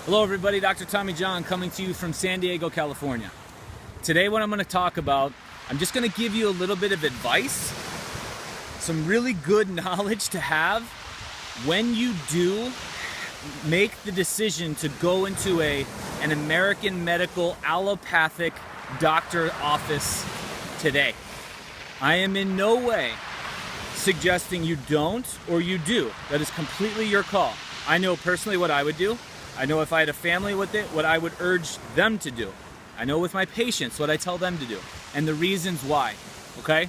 Hello everybody, Dr. Tommy John coming to you from San Diego, California. Today what I'm going to talk about, I'm just going to give you a little bit of advice, some really good knowledge to have when you do make the decision to go into an American medical allopathic doctor office today. I am in no way suggesting you don't or you do. That is completely your call. I know personally what I would do. I know if I had a family with it, what I would urge them to do. I know with my patients what I tell them to do and the reasons why, okay?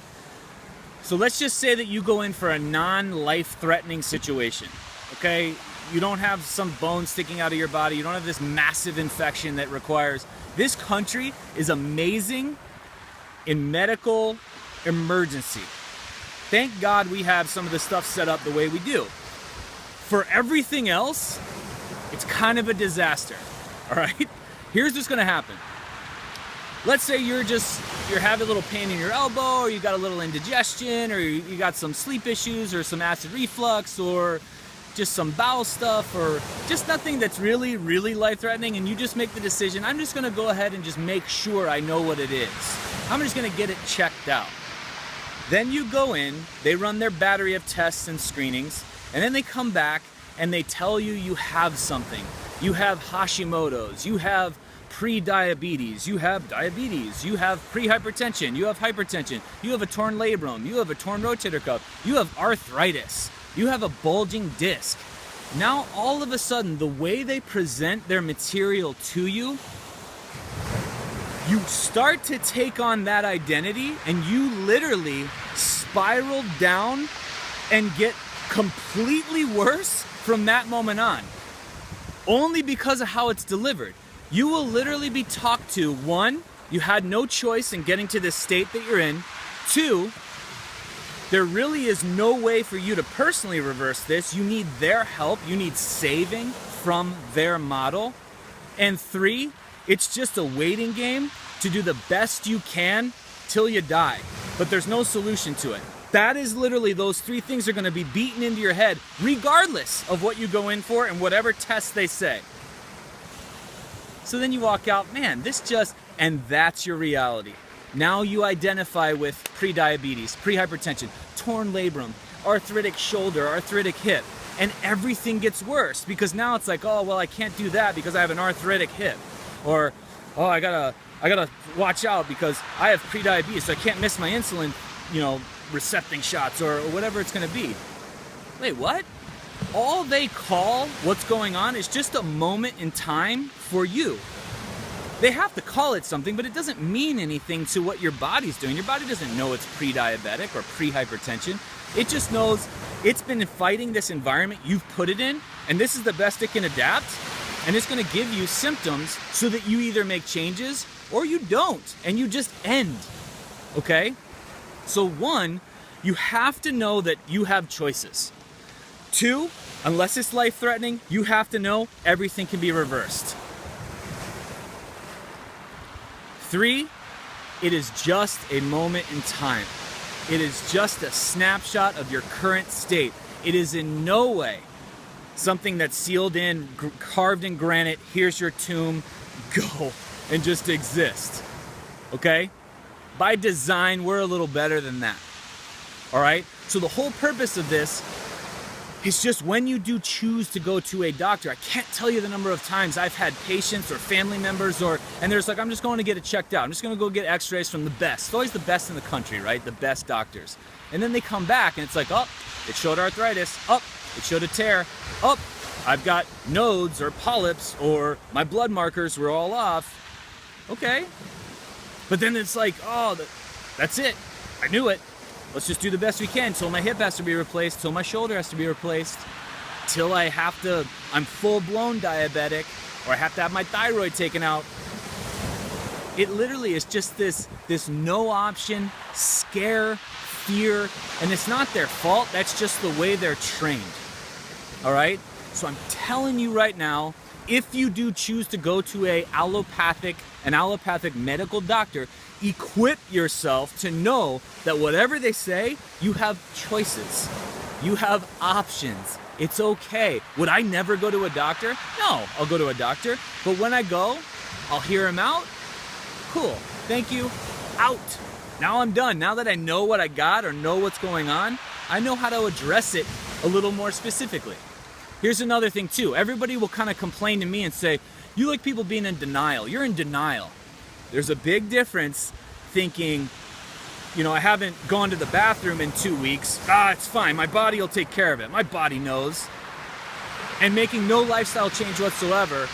So let's just say that you go in for a non-life-threatening situation, okay? You don't have some bone sticking out of your body. You don't have this massive infection that requires... This country is amazing in medical emergency. Thank God we have some of the stuff set up the way we do. For everything else, it's kind of a disaster, all right? Here's what's gonna happen. Let's say you're having a little pain in your elbow, or you got a little indigestion, or you got some sleep issues, or some acid reflux, or just some bowel stuff, or just nothing that's really, really life-threatening, and you just make the decision, I'm just gonna go ahead and just make sure I know what it is. I'm just gonna get it checked out. Then you go in, they run their battery of tests and screenings, and then they come back and they tell you you have something. You have Hashimoto's, you have pre-diabetes, you have diabetes, you have pre-hypertension, you have hypertension, you have a torn labrum, you have a torn rotator cuff, you have arthritis, you have a bulging disc. Now all of a sudden, the way they present their material to you, you start to take on that identity and you literally spiral down and get completely worse from that moment on, only because of how it's delivered. You will literally be talked to. One, you had no choice in getting to this state that you're in. Two, there really is no way for you to personally reverse this. You need their help. You need saving from their model. And three, it's just a waiting game to do the best you can till you die. But there's no solution to it. That is literally, those three things are going to be beaten into your head regardless of what you go in for and whatever test they say. So then you walk out, man, and that's your reality. Now you identify with pre-diabetes, pre-hypertension, torn labrum, arthritic shoulder, arthritic hip, and everything gets worse because now it's like, oh, well, I can't do that because I have an arthritic hip. Or, oh, I gotta watch out because I have pre-diabetes, so I can't miss my insulin, recepting shots or whatever it's going to be. Wait, what? All they call what's going on is just a moment in time for you. They have to call it something, but it doesn't mean anything to what your body's doing. Your body doesn't know it's pre-diabetic or pre-hypertension. It just knows it's been fighting this environment you've put it in, and this is the best it can adapt, and it's going to give you symptoms so that you either make changes or you don't, and you just end, okay? So one, you have to know that you have choices. Two, unless it's life-threatening, you have to know everything can be reversed. Three, it is just a moment in time. It is just a snapshot of your current state. It is in no way something that's sealed in, carved in granite, here's your tomb, go, and just exist, okay? By design, we're a little better than that, all right? So the whole purpose of this is just when you do choose to go to a doctor, I can't tell you the number of times I've had patients or family members and they're just like, I'm just going to get it checked out. I'm just going to go get x-rays from the best. It's always the best in the country, right? The best doctors. And then they come back and it's like, oh, it showed arthritis. Oh, it showed a tear. Oh, I've got nodes or polyps or my blood markers were all off. Okay. But then it's like, oh, that's it. I knew it. Let's just do the best we can till my hip has to be replaced, till my shoulder has to be replaced, till I'm full-blown diabetic, or I have to have my thyroid taken out. It literally is just this no option, scare, fear, and it's not their fault. That's just the way they're trained. All right? So I'm telling you right now, if you do choose to go to an allopathic medical doctor, equip yourself to know that whatever they say, you have choices. You have options. It's okay. Would I never go to a doctor? No, I'll go to a doctor. But when I go, I'll hear him out. Cool, thank you, out. Now I'm done. Now that I know what I got or know what's going on, I know how to address it a little more specifically. Here's another thing too. Everybody will kind of complain to me and say, you like people being in denial. You're in denial. There's a big difference thinking, you know, I haven't gone to the bathroom in 2 weeks. It's fine. My body will take care of it. My body knows. And making no lifestyle change whatsoever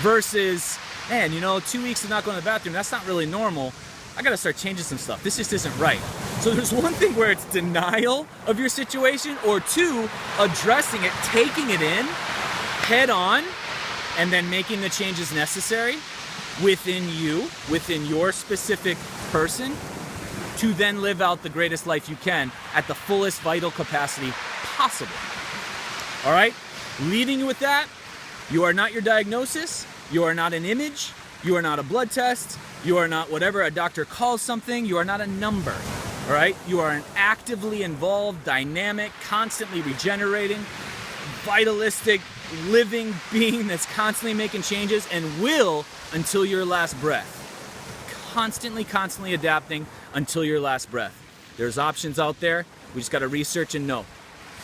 versus, man, you know, 2 weeks of not going to the bathroom, that's not really normal. I got to start changing some stuff. This just isn't right. So there's one thing where it's denial of your situation, or two, addressing it, taking it in head on, and then making the changes necessary within you, within your specific person, to then live out the greatest life you can at the fullest vital capacity possible. All right? Leaving you with that, you are not your diagnosis, you are not an image, you are not a blood test, you are not whatever a doctor calls something, you are not a number. All right? You are an actively involved, dynamic, constantly regenerating, vitalistic, living being that's constantly making changes and will until your last breath. Constantly adapting until your last breath. There's options out there. We just got to research and know.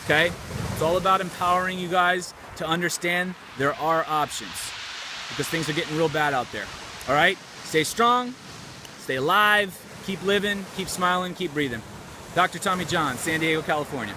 Okay? It's all about empowering you guys to understand there are options because things are getting real bad out there. All right? Stay strong, stay alive, keep living, keep smiling, keep breathing. Dr. Tommy John, San Diego, California.